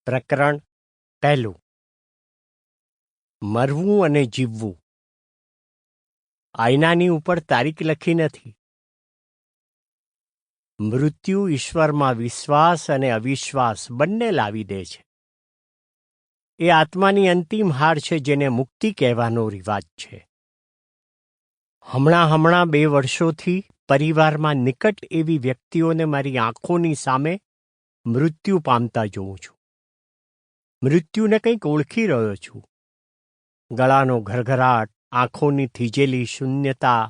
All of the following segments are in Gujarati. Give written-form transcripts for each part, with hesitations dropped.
પ્રકરણ પહેલું. મરવું અને જીવવું. આયનાની ઉપર તારીખ લખી નથી. મૃત્યુ ઈશ્વરમાં વિશ્વાસ અને અવિશ્વાસ બંને લાવી દે છે. એ આત્માની અંતિમ હાર છે જેને મુક્તિ કહેવાનો રિવાજ છે. હમણાં 2 વર્ષોથી પરિવારમાં નિકટ એવી વ્યક્તિઓને મારી આંખોની સામે મૃત્યુ પામતા જોઉં છું. મૃત્યુને કંઈક ઓળખી રહ્યો છું. ગળાનો ઘરઘરાટ, આંખોની થીજેલી શૂન્યતા,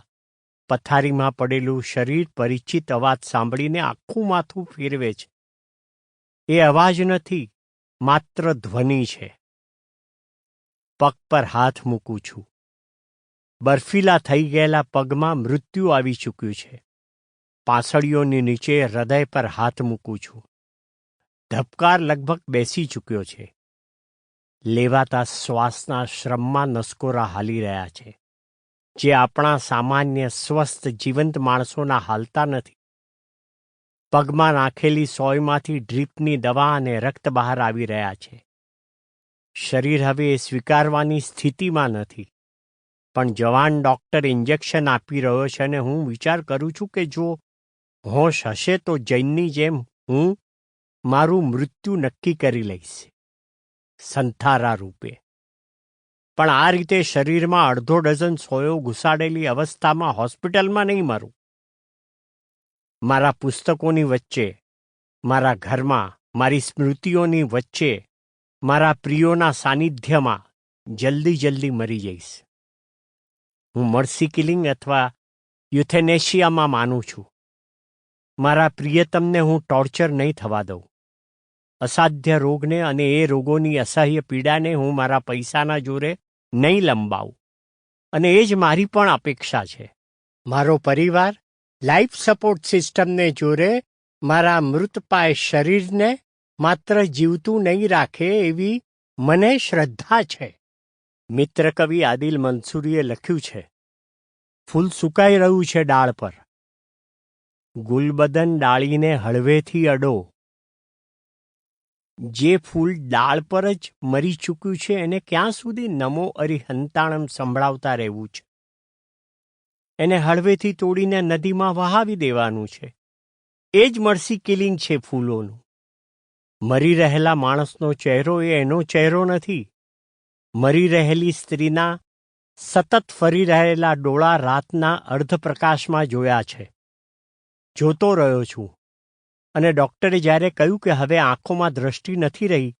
પથારીમાં પડેલું શરીર પરિચિત અવાજ સાંભળીને આખું માથું ફેરવે છે. એ અવાજ નથી, માત્ર ધ્વનિ છે. પગ પર હાથ મૂકું છું. બરફીલા થઈ ગયેલા પગમાં મૃત્યુ આવી ચૂક્યું છે. પાંસળીઓની નીચે હૃદય પર હાથ મૂકું છું. ધબકાર લગભગ બેસી ચૂક્યો છે. લેવાતા શ્વાસના શ્રમમાં નસકોરા હાલી રહ્યા છે, જે આપણા સામાન્ય સ્વસ્થ જીવંત માણસોના હાલતા નથી. પગમાં નાખેલી સોયમાંથી ડ્રીપની દવા અને રક્ત બહાર આવી રહ્યા છે. શરીર હવે એ સ્વીકારવાની સ્થિતિમાં નથી. પણ જવાન ડૉક્ટર ઇન્જેક્શન આપી રહ્યો છે અને હું વિચાર કરું છું કે જો હોશ હશે તો જૈનની જેમ હું મારું મૃત્યુ નક્કી કરી લઈશ, સંથારા રૂપે. પણ આ રીતે શરીરમાં અડધો ડઝન સોયો ઘુસાડેલી અવસ્થામાં હોસ્પિટલમાં નહીં મરું. મારા પુસ્તકોની વચ્ચે, મારા ઘરમાં, મારી સ્મૃતિઓની વચ્ચે, મારા પ્રિયોના સાનિધ્યમાં જલ્દી મરી જઈશ. હું મર્સી કિલિંગ અથવા યુથેનેશિયામાં માનું છું. મારા પ્રિયતમને હું ટોર્ચર નહીં થવા દઉં. અસાધ્ય રોગને અને એ રોગોની અસહ્ય પીડાને હું મારા પૈસાના જોરે નહીં લંબાવું. અને એ જ મારી પણ અપેક્ષા છે. મારો પરિવાર લાઈફ સપોર્ટ સિસ્ટમને જોરે મારા મૃતપાય શરીરને માત્ર જીવતું નહીં રાખે એવી મને શ્રદ્ધા છે. મિત્ર કવિ આદિલ મંસૂરીએ લખ્યું છે, ફૂલ સુકાઈ રહ્યું છે ડાળ પર. ગુલબદન ડાળીને હળવેથી અડો. જે ફૂલ ડાળ પર જ મરી ચૂક્યું છે એને ક્યાં સુધી નમો અરિહંતાણમ સંભળાવતા રહેવું છે? એને હળવેથી તોડીને નદીમાં વહાવી દેવાનું છે. એ જ મર્સી કિલિંગ છે ફૂલોનું. મરી રહેલા માણસનો ચહેરો એ એનો ચહેરો નથી. મરી રહેલી સ્ત્રીના સતત ફરી રહેલા ડોળા રાતના અર્ધપ્રકાશમાં જોયા છે. જોતો રહ્યો છું. અને ડૉક્ટરે જ્યારે કહ્યું કે હવે આંખોમાં દ્રષ્ટિ નથી રહી,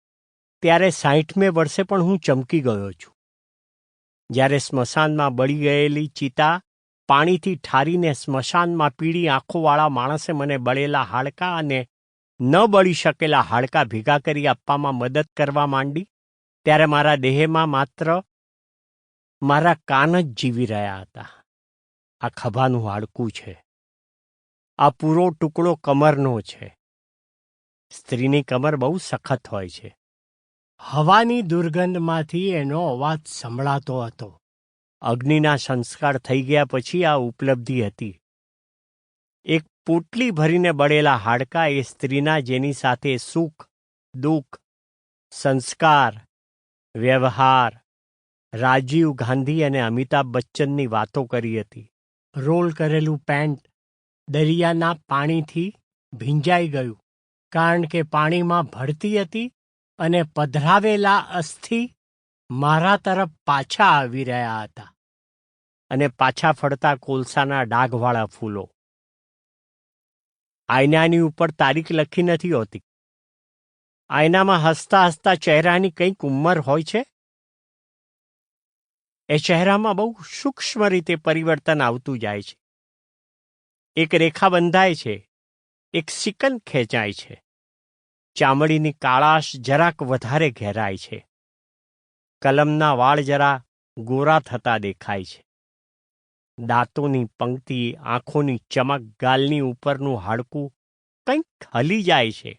ત્યારે 60મે વર્ષે પણ હું ચમકી ગયો છું. જ્યારે સ્મશાનમાં બળી ગયેલી ચિતા પાણીથી ઠારીને સ્મશાનમાં પીળી આંખોવાળા માણસે મને બળેલા હાડકાં અને ન બળી શકેલા હાડકાં ભેગા કરી આપવામાં મદદ કરવા માંડી, ત્યારે મારા દેહમાં માત્ર મારા કાન જ જીવી રહ્યા હતા. આ ખભાનું હાડકું છે. આ પૂરો ટુકડો કમરનો છે. સ્ત્રીની કમર બહુ સખત હોય છે. હવાની દુર્ગંધમાંથી એનો અવાજ સંભળાતો હતો. અગ્નિના સંસ્કાર થઈ ગયા પછી આ ઉપલબ્ધિ હતી. એક પોટલી ભરીને બળેલા હાડકાં એ સ્ત્રીના જેની સાથે સુખ, દુઃખ, સંસ્કાર, વ્યવહાર, રાજીવ ગાંધી અને અમિતાભ બચ્ચનની વાતો કરી હતી. રોલ કરેલું પેન્ટ દરિયાના પાણીથી ભીંજાઈ ગયું, કારણ કે પાણીમાં ભળતી હતી અને પધરાવેલા અસ્થિ મારા તરફ પાછા આવી રહ્યા હતા. અને પાછા ફરતા કોલસાના ડાઘવાળા ફૂલો. આયનાની ઉપર તારીખ લખી નથી હોતી. આયનામાં હસતા ચહેરાની કંઈક ઉંમર હોય છે. એ ચહેરામાં બહુ સૂક્ષ્મ રીતે પરિવર્તન આવતું જાય છે. એક રેખા બંધાય છે, એક સિકન ખેંચાય છે. ચામડીની કાળાશ જરાક વધારે ઘેરાય છે. કલમના વાળ જરા ગોરા થતા દેખાય છે. દાંતોની પંક્તિ, આંખોની ચમક, ગાલની ઉપરનું હાડકું કંઈક હલી જાય છે,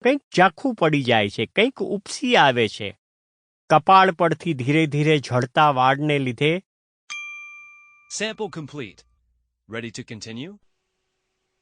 કંઈક ઝાખું પડી જાય છે, કંઈક ઉપસી આવે છે. કપાળ પરથી ધીરે ઝડતા વાળને લીધે Sample complete. Ready to continue?